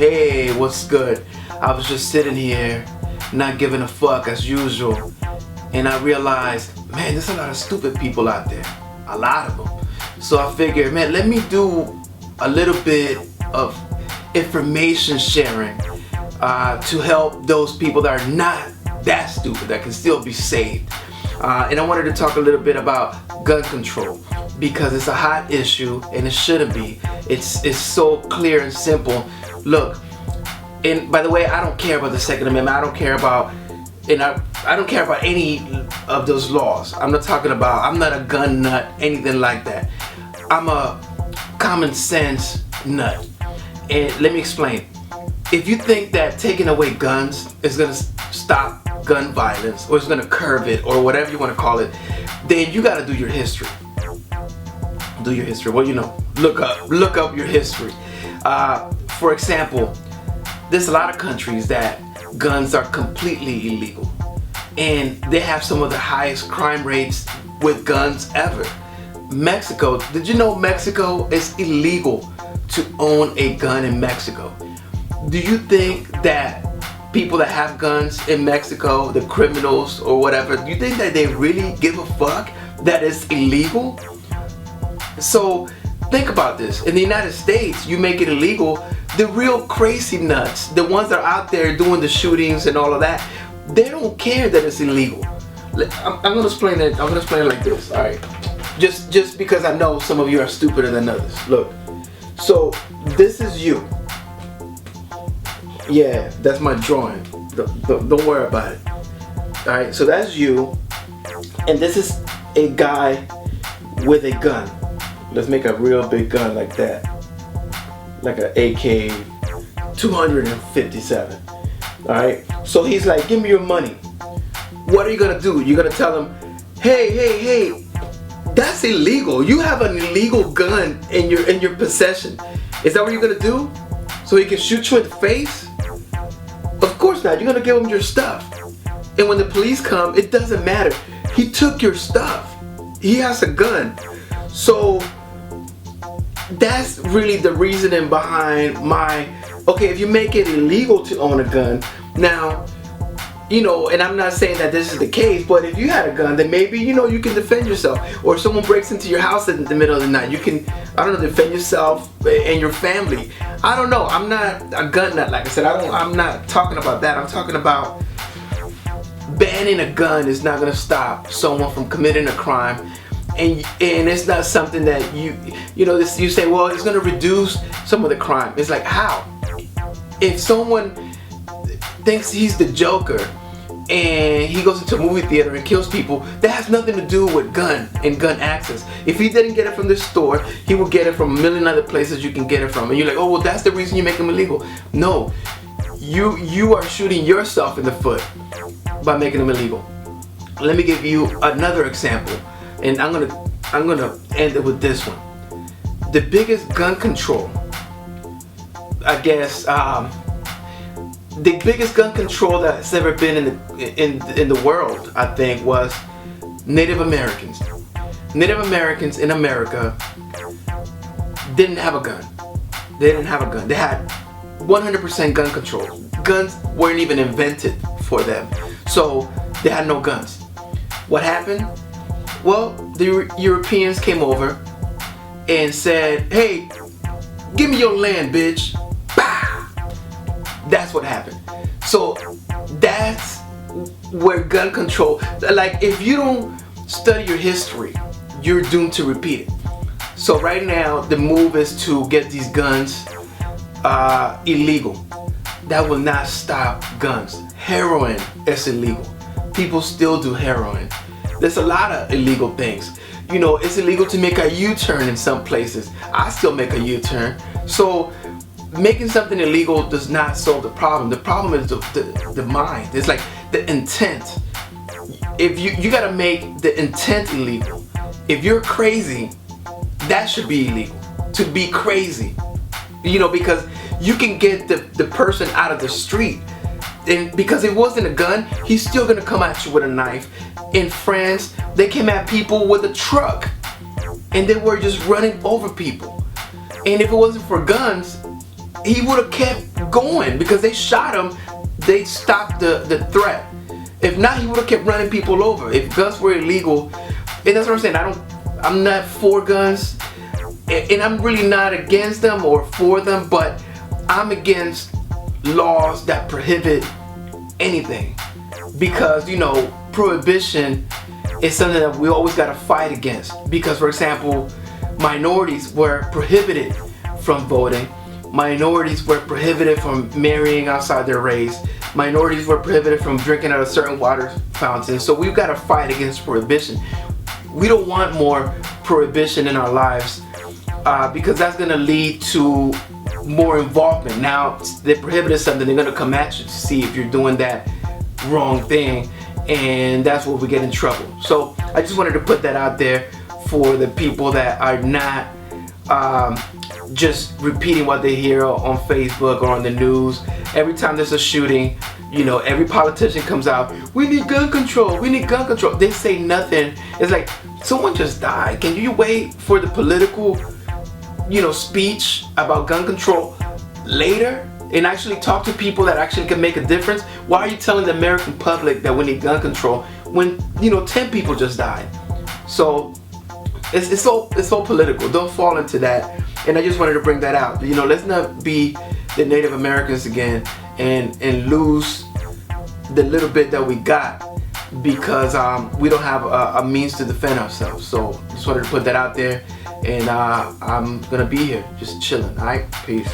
Hey, what's good? I was just sitting here, not giving a fuck as usual, and I realized, man, there's a lot of stupid people out there. A lot of them. So I figured, man, let me do a little bit of information sharing to help those people that are not that stupid, that can still be saved. And I wanted to talk a little bit about gun control because it's a hot issue and it shouldn't be. It's so clear and simple. Look, and by the way, I don't care about the Second Amendment. I don't care about, I don't care about any of those laws. I'm not talking about, I'm not a gun nut, anything like that. I'm a common sense nut. And let me explain. If you think that taking away guns is gonna stop gun violence, or it's gonna curb it, or whatever you wanna call it, then you gotta do your history. Do your history. Well, you know, look up your history. For example, there's a lot of countries that guns are completely illegal, and they have some of the highest crime rates with guns ever. Mexico, did you know Mexico is illegal to own a gun in Mexico? Do you think that people that have guns in Mexico, the criminals or whatever, do you think that they really give a fuck that it's illegal? So think about this. In the United States, you make it illegal. The real crazy nuts, the ones that are out there doing the shootings and all of that, they don't care that it's illegal. I'm gonna explain it. I'm gonna explain it like this. All right, just because I know some of you are stupider than others. Look, so this is you. Yeah, that's my drawing. Don't worry about it. All right, so that's you, and this is a guy with a gun. Let's make a real big gun like that, like an AK-257. All right, so he's like, give me your money. What are you gonna do? You're gonna tell him, hey, that's illegal. You have an illegal gun in your possession. Is that what you're gonna do? So he can shoot you in the face? Of course not. You're gonna give him your stuff. And when the police come, it doesn't matter. He took your stuff. He has a gun. So that's really the reasoning behind okay, if you make it illegal to own a gun, now, you know, and I'm not saying that this is the case, but if you had a gun, then maybe, you know, you can defend yourself. Or if someone breaks into your house in the middle of the night, you can, I don't know, defend yourself and your family. I don't know. I'm not a gun nut, like I said. I'm not talking about that. I'm talking about banning a gun is not gonna stop someone from committing a crime. And it's not something that you say, well, it's gonna reduce some of the crime. It's like, how? If someone thinks he's the Joker and he goes into a movie theater and kills people, that has nothing to do with gun and gun access. If he didn't get it from this store, he will get it from a million other places you can get it from. And you're like, oh, well, that's the reason you make them illegal. No, you are shooting yourself in the foot by making them illegal. Let me give you another example, and I'm gonna end it with this one. The biggest gun control, I guess, the biggest gun control that's ever been in the world, I think, was Native Americans. Native Americans in America didn't have a gun. They didn't have a gun. They had 100% gun control. Guns weren't even invented for them. So they had no guns. What happened? Well, the Europeans came over and said, hey, give me your land, bitch. Bah! That's what happened. So that's where gun control, like, if you don't study your history, you're doomed to repeat it. So right now, the move is to get these guns illegal. That will not stop guns. Heroin is illegal. People still do heroin. There's a lot of illegal things. You know, it's illegal to make a U-turn in some places. I still make a U-turn. So making something illegal does not solve the problem. The problem is the mind. It's like the intent. If you gotta make the intent illegal. If you're crazy, that should be illegal. To be crazy. You know, because you can get the person out of the street. And because it wasn't a gun, he's still gonna come at you with a knife. In France, they came at people with a truck. And they were just running over people. And if it wasn't for guns, he would have kept going because they shot him. They stopped the threat. If not, he would have kept running people over. If guns were illegal, and that's what I'm saying. I'm not for guns, and I'm really not against them or for them, but I'm against laws that prohibit anything, because prohibition is something that we always got to fight against. Because, for example, minorities were prohibited from voting. Minorities were prohibited from marrying outside their race. Minorities were prohibited from drinking out of certain water fountains. So we've got to fight against prohibition. We don't want more prohibition in our lives, because that's going to lead to more involvement. Now, they prohibited something, they're going to come at you to see if you're doing that wrong thing, and that's where we get in trouble. So I just wanted to put that out there for the people that are not just repeating what they hear on Facebook or on the news. Every time there's a shooting, every politician comes out, we need gun control, we need gun control. They say nothing. It's like, someone just died. Can you wait for the political speech about gun control later and actually talk to people that actually can make a difference? Why are you telling the American public that we need gun control when 10 people just died? So it's so political. Don't fall into that. And I just wanted to bring that out. Let's not be the Native Americans again and lose the little bit that we got because we don't have a means to defend ourselves. So just wanted to put that out there, and I'm gonna be here just chilling. All right, peace.